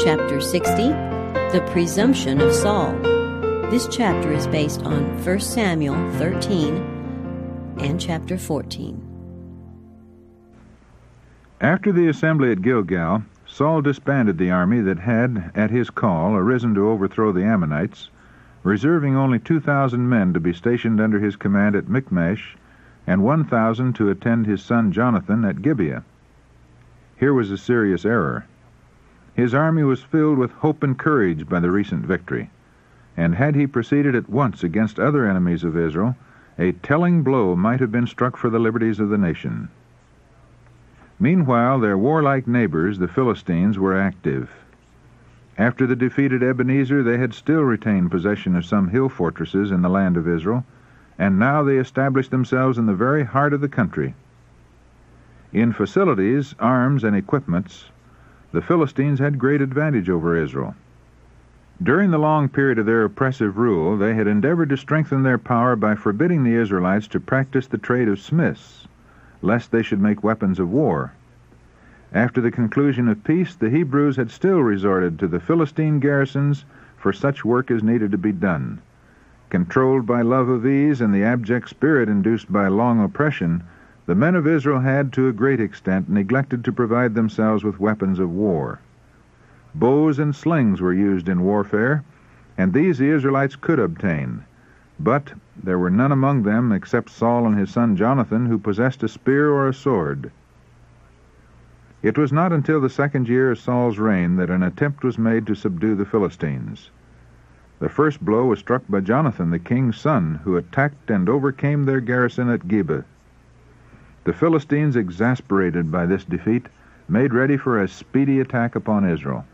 Chapter 60, The Presumption of Saul. This chapter is based on 1 Samuel 13 and chapter 14. After the assembly at Gilgal, Saul disbanded the army that had, at his call, arisen to overthrow the Ammonites, reserving only 2,000 men to be stationed under his command at Michmash, and 1,000 to attend his son Jonathan at Gibeah. Here was a serious error. His army was filled with hope and courage by the recent victory, and had he proceeded at once against other enemies of Israel, a telling blow might have been struck for the liberties of the nation. Meanwhile, their warlike neighbors, the Philistines, were active. After the defeated Ebenezer, they had still retained possession of some hill fortresses in the land of Israel, and now they established themselves in the very heart of the country. In facilities, arms, and equipments, the Philistines had great advantage over Israel. During the long period of their oppressive rule, they had endeavored to strengthen their power by forbidding the Israelites to practice the trade of smiths, lest they should make weapons of war. After the conclusion of peace, the Hebrews had still resorted to the Philistine garrisons for such work as needed to be done. Controlled by love of ease and the abject spirit induced by long oppression, the men of Israel had, to a great extent, neglected to provide themselves with weapons of war. Bows and slings were used in warfare, and these the Israelites could obtain. But there were none among them, except Saul and his son Jonathan, who possessed a spear or a sword. It was not until the second year of Saul's reign that an attempt was made to subdue the Philistines. The first blow was struck by Jonathan, the king's son, who attacked and overcame their garrison at Gibeah. The Philistines, exasperated by this defeat, made ready for a speedy attack upon Israel.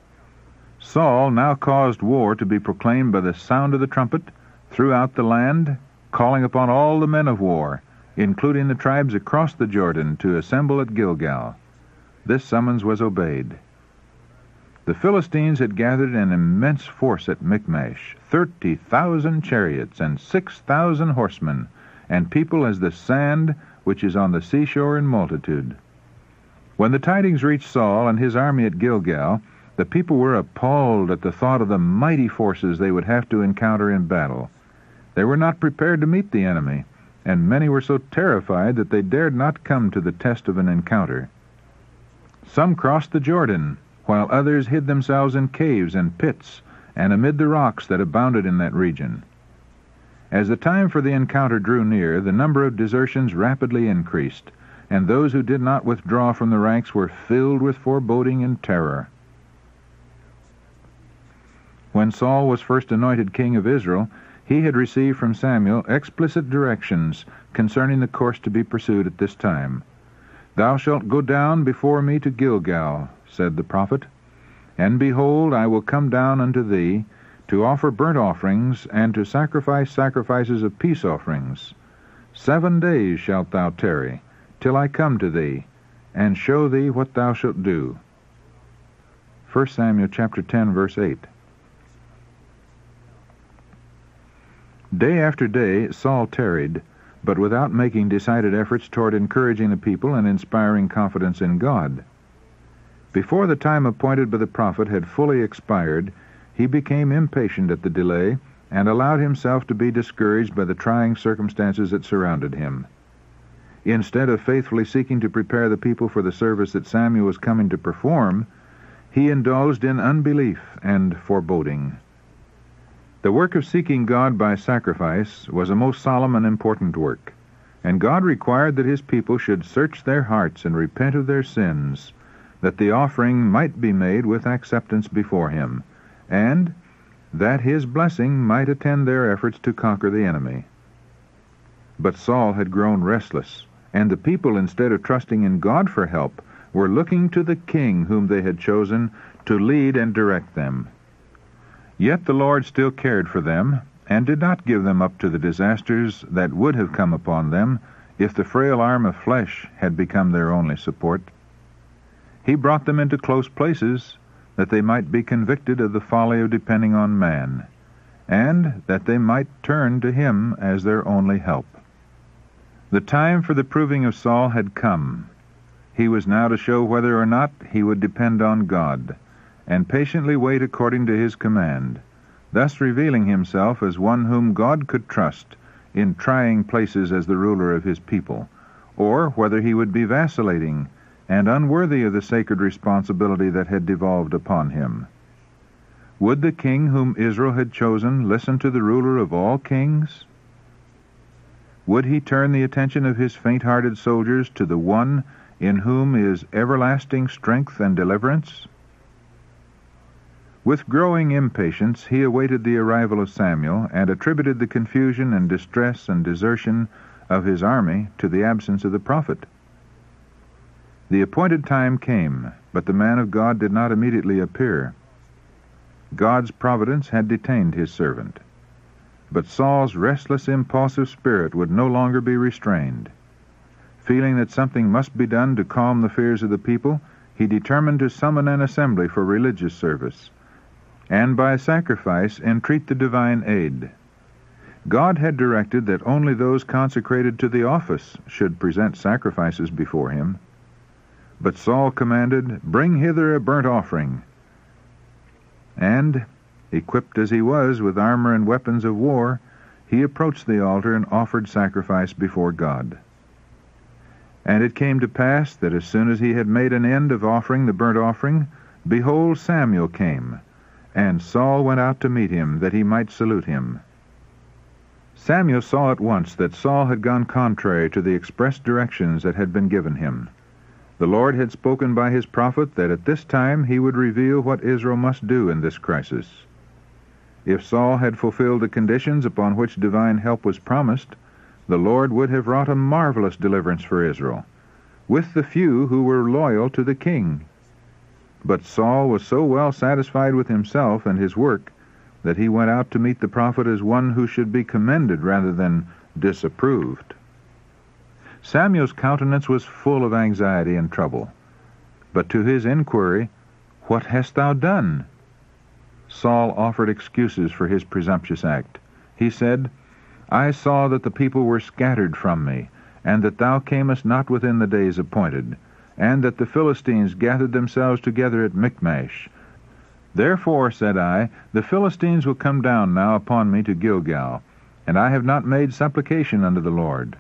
Saul now caused war to be proclaimed by the sound of the trumpet throughout the land, calling upon all the men of war, including the tribes across the Jordan, to assemble at Gilgal. This summons was obeyed. The Philistines had gathered an immense force at Michmash, 30,000 chariots and 6,000 horsemen, and people as the sand which is on the seashore in multitude. When the tidings reached Saul and his army at Gilgal, the people were appalled at the thought of the mighty forces they would have to encounter in battle. They were not prepared to meet the enemy, and many were so terrified that they dared not come to the test of an encounter. Some crossed the Jordan, while others hid themselves in caves and pits, and amid the rocks that abounded in that region. As the time for the encounter drew near, the number of desertions rapidly increased, and those who did not withdraw from the ranks were filled with foreboding and terror. When Saul was first anointed king of Israel, he had received from Samuel explicit directions concerning the course to be pursued at this time. "Thou shalt go down before me to Gilgal," said the prophet, "and behold, I will come down unto thee, to offer burnt offerings, and to sacrifice sacrifices of peace offerings. 7 days shalt thou tarry, till I come to thee, and show thee what thou shalt do." 1 Samuel chapter 10, verse 8. Day after day Saul tarried, but without making decided efforts toward encouraging the people and inspiring confidence in God. Before the time appointed by the prophet had fully expired, he became impatient at the delay and allowed himself to be discouraged by the trying circumstances that surrounded him. Instead of faithfully seeking to prepare the people for the service that Samuel was coming to perform, he indulged in unbelief and foreboding. The work of seeking God by sacrifice was a most solemn and important work, and God required that his people should search their hearts and repent of their sins, that the offering might be made with acceptance before him, and that his blessing might attend their efforts to conquer the enemy. But Saul had grown restless, and the people, instead of trusting in God for help, were looking to the king whom they had chosen to lead and direct them. Yet the Lord still cared for them, and did not give them up to the disasters that would have come upon them if the frail arm of flesh had become their only support. He brought them into close places, that they might be convicted of the folly of depending on man, and that they might turn to him as their only help. The time for the proving of Saul had come. He was now to show whether or not he would depend on God, and patiently wait according to his command, thus revealing himself as one whom God could trust in trying places as the ruler of his people, or whether he would be vacillating and unworthy of the sacred responsibility that had devolved upon him. Would the king whom Israel had chosen listen to the ruler of all kings? Would he turn the attention of his faint-hearted soldiers to the one in whom is everlasting strength and deliverance? With growing impatience he awaited the arrival of Samuel, and attributed the confusion and distress and desertion of his army to the absence of the prophet. The appointed time came, but the man of God did not immediately appear. God's providence had detained his servant, but Saul's restless, impulsive spirit would no longer be restrained. Feeling that something must be done to calm the fears of the people, he determined to summon an assembly for religious service, and by sacrifice entreat the divine aid. God had directed that only those consecrated to the office should present sacrifices before him. But Saul commanded, "Bring hither a burnt offering." And, equipped as he was with armor and weapons of war, he approached the altar and offered sacrifice before God. And it came to pass that as soon as he had made an end of offering the burnt offering, behold, Samuel came, and Saul went out to meet him, that he might salute him. Samuel saw at once that Saul had gone contrary to the express directions that had been given him. The Lord had spoken by his prophet that at this time he would reveal what Israel must do in this crisis. If Saul had fulfilled the conditions upon which divine help was promised, the Lord would have wrought a marvelous deliverance for Israel, with the few who were loyal to the king. But Saul was so well satisfied with himself and his work that he went out to meet the prophet as one who should be commended rather than disapproved. Samuel's countenance was full of anxiety and trouble. But to his inquiry, "What hast thou done?" Saul offered excuses for his presumptuous act. He said, "I saw that the people were scattered from me, and that thou camest not within the days appointed, and that the Philistines gathered themselves together at Michmash. Therefore, said I, the Philistines will come down now upon me to Gilgal, and I have not made supplication unto the Lord.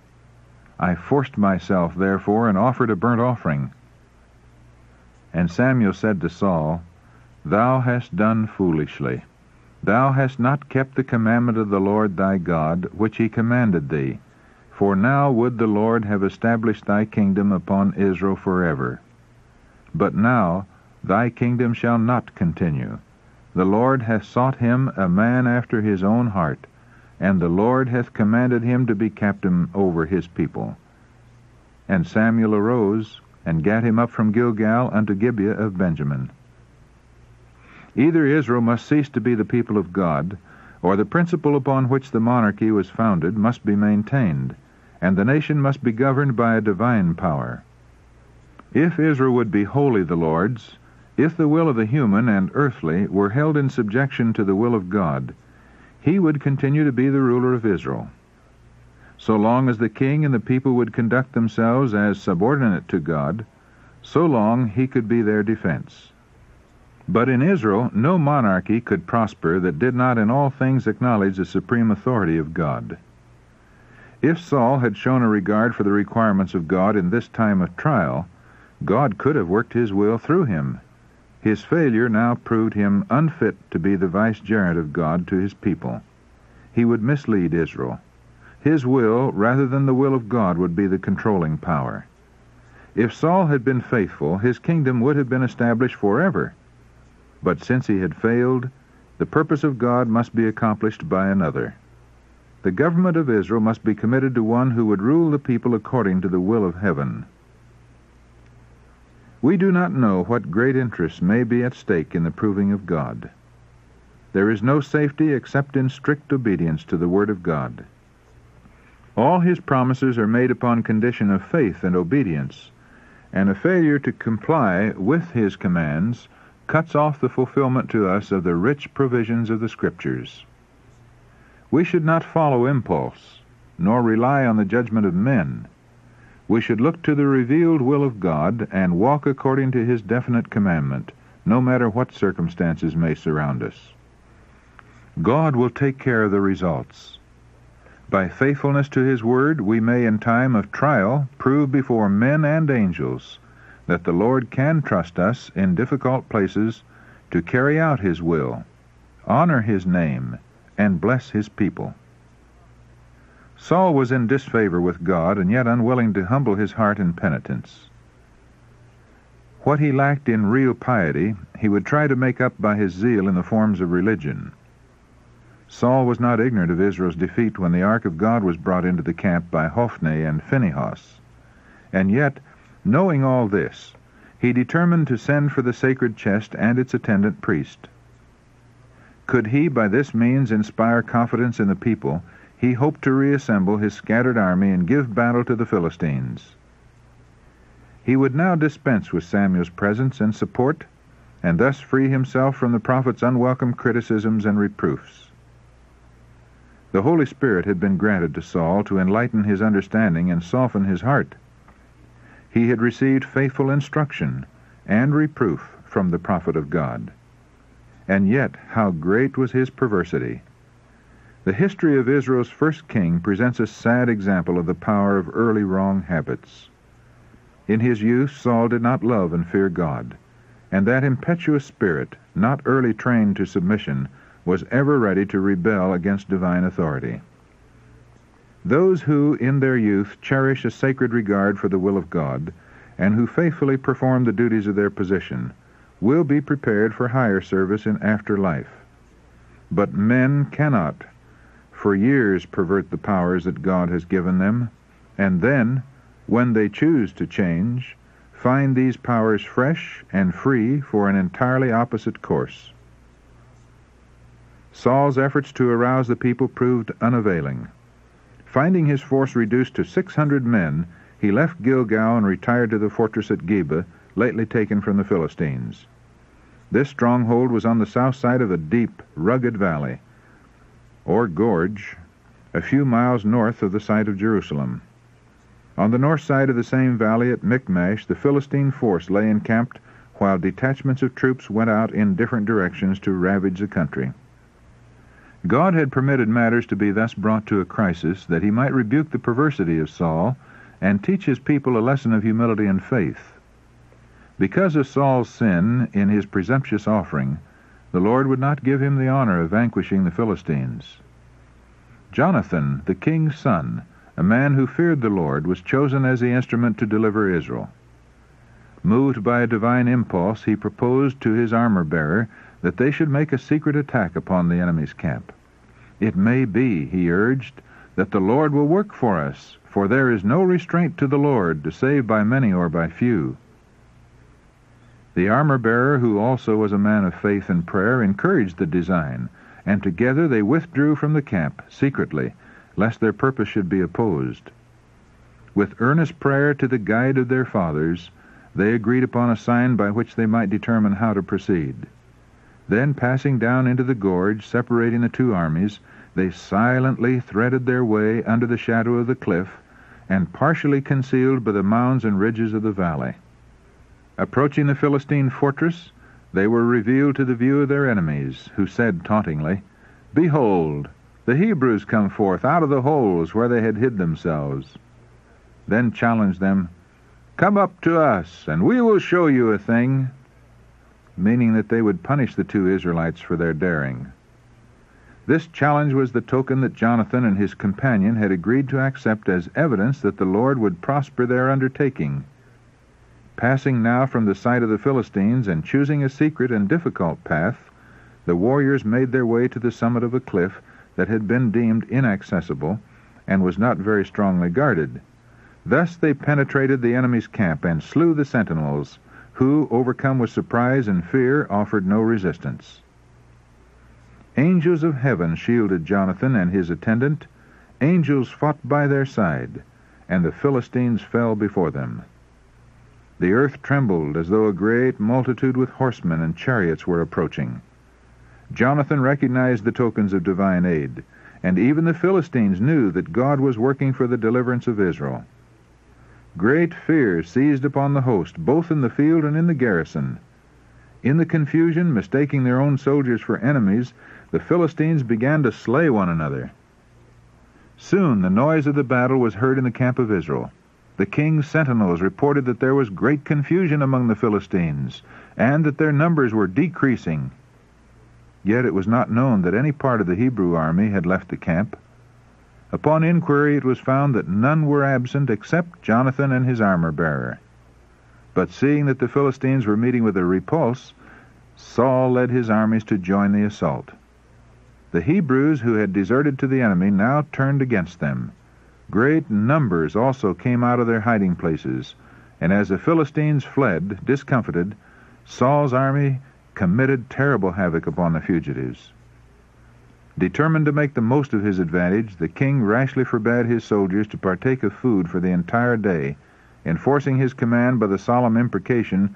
I forced myself, therefore, and offered a burnt offering." And Samuel said to Saul, "Thou hast done foolishly. Thou hast not kept the commandment of the Lord thy God, which he commanded thee. For now would the Lord have established thy kingdom upon Israel forever. But now thy kingdom shall not continue. The Lord hath sought him a man after his own heart, and the Lord hath commanded him to be captain over his people." And Samuel arose, and gat him up from Gilgal unto Gibeah of Benjamin. Either Israel must cease to be the people of God, or the principle upon which the monarchy was founded must be maintained, and the nation must be governed by a divine power. If Israel would be wholly the Lord's, if the will of the human and earthly were held in subjection to the will of God, he would continue to be the ruler of Israel. So long as the king and the people would conduct themselves as subordinate to God, so long he could be their defense. But in Israel no monarchy could prosper that did not in all things acknowledge the supreme authority of God. If Saul had shown a regard for the requirements of God in this time of trial, God could have worked his will through him. His failure now proved him unfit to be the vicegerent of God to his people. He would mislead Israel. His will, rather than the will of God, would be the controlling power. If Saul had been faithful, his kingdom would have been established forever. But since he had failed, the purpose of God must be accomplished by another. The government of Israel must be committed to one who would rule the people according to the will of heaven. We do not know what great interests may be at stake in the proving of God. There is no safety except in strict obedience to the Word of God. All his promises are made upon condition of faith and obedience, and a failure to comply with his commands cuts off the fulfillment to us of the rich provisions of the Scriptures. We should not follow impulse, nor rely on the judgment of men. We should look to the revealed will of God and walk according to his definite commandment, no matter what circumstances may surround us. God will take care of the results. By faithfulness to His Word, we may in time of trial prove before men and angels that the Lord can trust us in difficult places to carry out His will, honor His name, and bless His people. Saul was in disfavor with God and yet unwilling to humble his heart in penitence. What he lacked in real piety, he would try to make up by his zeal in the forms of religion. Saul was not ignorant of Israel's defeat when the ark of God was brought into the camp by Hophni and Phinehas. And yet, knowing all this, he determined to send for the sacred chest and its attendant priest. Could he by this means inspire confidence in the people, he hoped to reassemble his scattered army and give battle to the Philistines. He would now dispense with Samuel's presence and support, and thus free himself from the prophet's unwelcome criticisms and reproofs. The Holy Spirit had been granted to Saul to enlighten his understanding and soften his heart. He had received faithful instruction and reproof from the prophet of God. And yet, how great was his perversity! The history of Israel's first king presents a sad example of the power of early wrong habits. In his youth, Saul did not love and fear God, and that impetuous spirit, not early trained to submission, was ever ready to rebel against divine authority. Those who, in their youth, cherish a sacred regard for the will of God, and who faithfully perform the duties of their position, will be prepared for higher service in after life. But men cannot, for years, pervert the powers that God has given them, and then, when they choose to change, find these powers fresh and free for an entirely opposite course. Saul's efforts to arouse the people proved unavailing. Finding his force reduced to 600 men, he left Gilgal and retired to the fortress at Geba, lately taken from the Philistines. This stronghold was on the south side of a deep, rugged valley, or gorge, a few miles north of the site of Jerusalem. On the north side of the same valley at Michmash, the Philistine force lay encamped, while detachments of troops went out in different directions to ravage the country. God had permitted matters to be thus brought to a crisis that he might rebuke the perversity of Saul and teach his people a lesson of humility and faith. Because of Saul's sin in his presumptuous offering, the Lord would not give him the honor of vanquishing the Philistines. Jonathan, the king's son, a man who feared the Lord, was chosen as the instrument to deliver Israel. Moved by a divine impulse, he proposed to his armor-bearer that they should make a secret attack upon the enemy's camp. "It may be," he urged, "that the Lord will work for us, for there is no restraint to the Lord to save by many or by few." The armor-bearer, who also was a man of faith and prayer, encouraged the design, and together they withdrew from the camp, secretly, lest their purpose should be opposed. With earnest prayer to the guide of their fathers, they agreed upon a sign by which they might determine how to proceed. Then, passing down into the gorge, separating the two armies, they silently threaded their way under the shadow of the cliff, and partially concealed by the mounds and ridges of the valley. Approaching the Philistine fortress, they were revealed to the view of their enemies, who said tauntingly, "Behold, the Hebrews come forth out of the holes where they had hid themselves," then challenged them, "Come up to us, and we will show you a thing," meaning that they would punish the two Israelites for their daring. This challenge was the token that Jonathan and his companion had agreed to accept as evidence that the Lord would prosper their undertaking. Passing now from the sight of the Philistines and choosing a secret and difficult path, the warriors made their way to the summit of a cliff that had been deemed inaccessible and was not very strongly guarded. Thus they penetrated the enemy's camp and slew the sentinels, who, overcome with surprise and fear, offered no resistance. Angels of heaven shielded Jonathan and his attendant. Angels fought by their side, and the Philistines fell before them. The earth trembled as though a great multitude with horsemen and chariots were approaching. Jonathan recognized the tokens of divine aid, and even the Philistines knew that God was working for the deliverance of Israel. Great fear seized upon the host, both in the field and in the garrison. In the confusion, mistaking their own soldiers for enemies, the Philistines began to slay one another. Soon the noise of the battle was heard in the camp of Israel. The king's sentinels reported that there was great confusion among the Philistines, and that their numbers were decreasing. Yet it was not known that any part of the Hebrew army had left the camp. Upon inquiry it was found that none were absent except Jonathan and his armor-bearer. But seeing that the Philistines were meeting with a repulse, Saul led his armies to join the assault. The Hebrews who had deserted to the enemy now turned against them. Great numbers also came out of their hiding places, and as the Philistines fled, discomfited, Saul's army committed terrible havoc upon the fugitives. Determined to make the most of his advantage, the king rashly forbade his soldiers to partake of food for the entire day, enforcing his command by the solemn imprecation,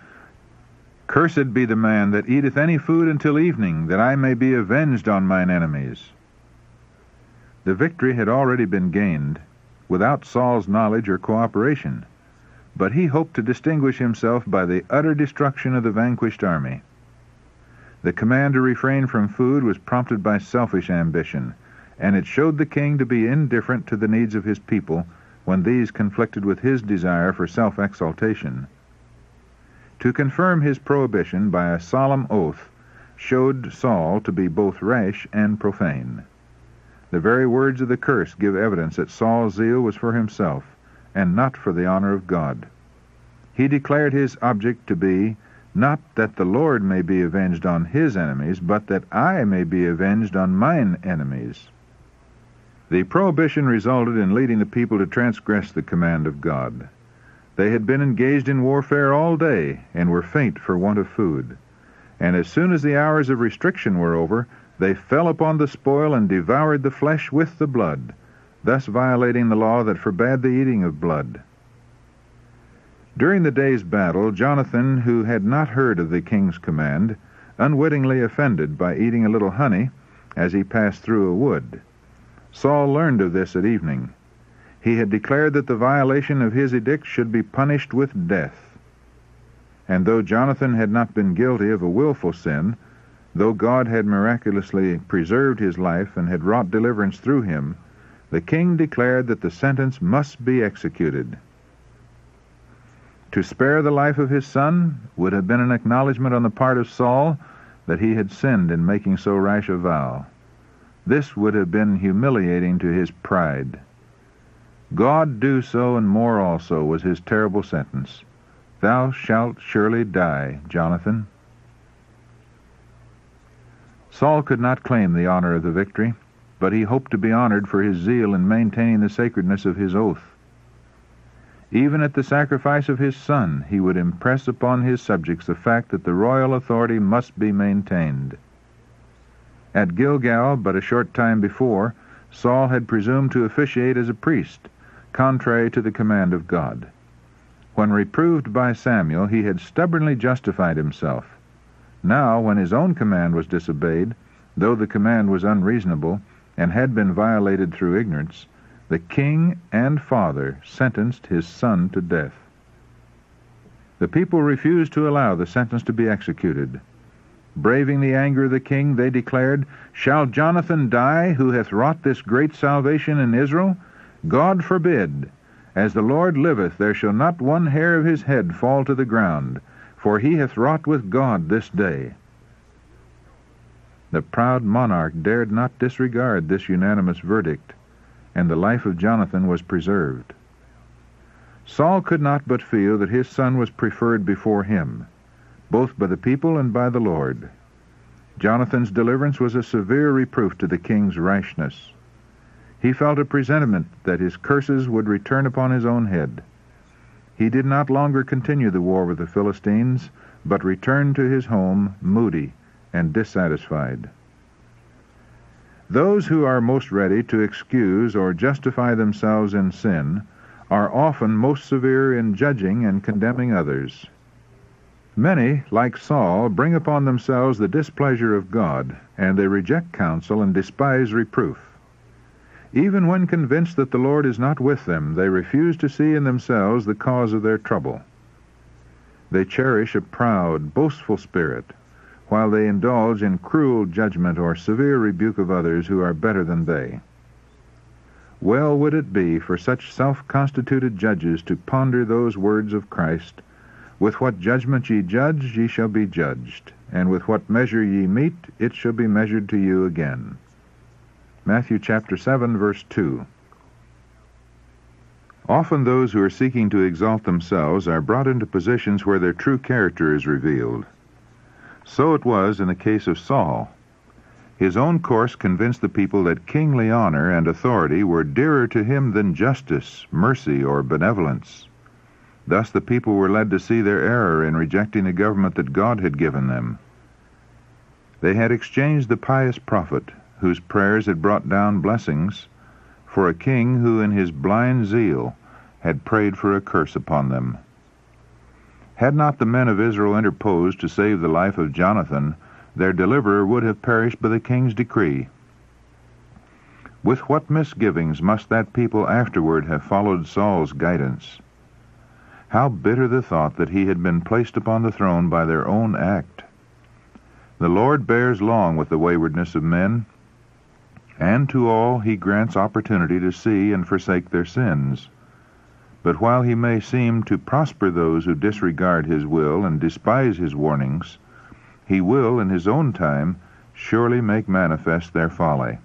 "Cursed be the man that eateth any food until evening, that I may be avenged on mine enemies." The victory had already been gained, without Saul's knowledge or cooperation, but he hoped to distinguish himself by the utter destruction of the vanquished army. The command to refrain from food was prompted by selfish ambition, and it showed the king to be indifferent to the needs of his people when these conflicted with his desire for self-exaltation. To confirm his prohibition by a solemn oath showed Saul to be both rash and profane. The very words of the curse give evidence that Saul's zeal was for himself, and not for the honor of God. He declared his object to be, not that the Lord may be avenged on his enemies, but that I may be avenged on mine enemies. The prohibition resulted in leading the people to transgress the command of God. They had been engaged in warfare all day, and were faint for want of food. And as soon as the hours of restriction were over, they fell upon the spoil and devoured the flesh with the blood, thus violating the law that forbade the eating of blood. During the day's battle, Jonathan, who had not heard of the king's command, unwittingly offended by eating a little honey as he passed through a wood. Saul learned of this at evening. He had declared that the violation of his edict should be punished with death. And though Jonathan had not been guilty of a willful sin, though God had miraculously preserved his life and had wrought deliverance through him, the king declared that the sentence must be executed. To spare the life of his son would have been an acknowledgment on the part of Saul that he had sinned in making so rash a vow. This would have been humiliating to his pride. God do so and more also was his terrible sentence. Thou shalt surely die, Jonathan. Saul could not claim the honor of the victory, but he hoped to be honored for his zeal in maintaining the sacredness of his oath. Even at the sacrifice of his son, he would impress upon his subjects the fact that the royal authority must be maintained. At Gilgal, but a short time before, Saul had presumed to officiate as a priest, contrary to the command of God. When reproved by Samuel, he had stubbornly justified himself. Now, when his own command was disobeyed, though the command was unreasonable and had been violated through ignorance, the king and father sentenced his son to death. The people refused to allow the sentence to be executed. Braving the anger of the king, they declared, "Shall Jonathan die, who hath wrought this great salvation in Israel? God forbid! As the Lord liveth, there shall not one hair of his head fall to the ground, for he hath wrought with God this day." The proud monarch dared not disregard this unanimous verdict, and the life of Jonathan was preserved. Saul could not but feel that his son was preferred before him, both by the people and by the Lord. Jonathan's deliverance was a severe reproof to the king's rashness. He felt a presentiment that his curses would return upon his own head. He did not longer continue the war with the Philistines, but returned to his home moody and dissatisfied. Those who are most ready to excuse or justify themselves in sin are often most severe in judging and condemning others. Many, like Saul, bring upon themselves the displeasure of God, and they reject counsel and despise reproof. Even when convinced that the Lord is not with them, they refuse to see in themselves the cause of their trouble. They cherish a proud, boastful spirit, while they indulge in cruel judgment or severe rebuke of others who are better than they. Well would it be for such self-constituted judges to ponder those words of Christ, "With what judgment ye judge, ye shall be judged, and with what measure ye mete, it shall be measured to you again." Matthew chapter 7, verse 2. Often those who are seeking to exalt themselves are brought into positions where their true character is revealed. So it was in the case of Saul. His own course convinced the people that kingly honor and authority were dearer to him than justice, mercy, or benevolence. Thus the people were led to see their error in rejecting the government that God had given them. They had exchanged the pious prophet, whose prayers had brought down blessings, for a king who in his blind zeal had prayed for a curse upon them. Had not the men of Israel interposed to save the life of Jonathan, their deliverer would have perished by the king's decree. With what misgivings must that people afterward have followed Saul's guidance! How bitter the thought that he had been placed upon the throne by their own act! The Lord bears long with the waywardness of men, and to all he grants opportunity to see and forsake their sins. But while he may seem to prosper those who disregard his will and despise his warnings, he will, in his own time, surely make manifest their folly.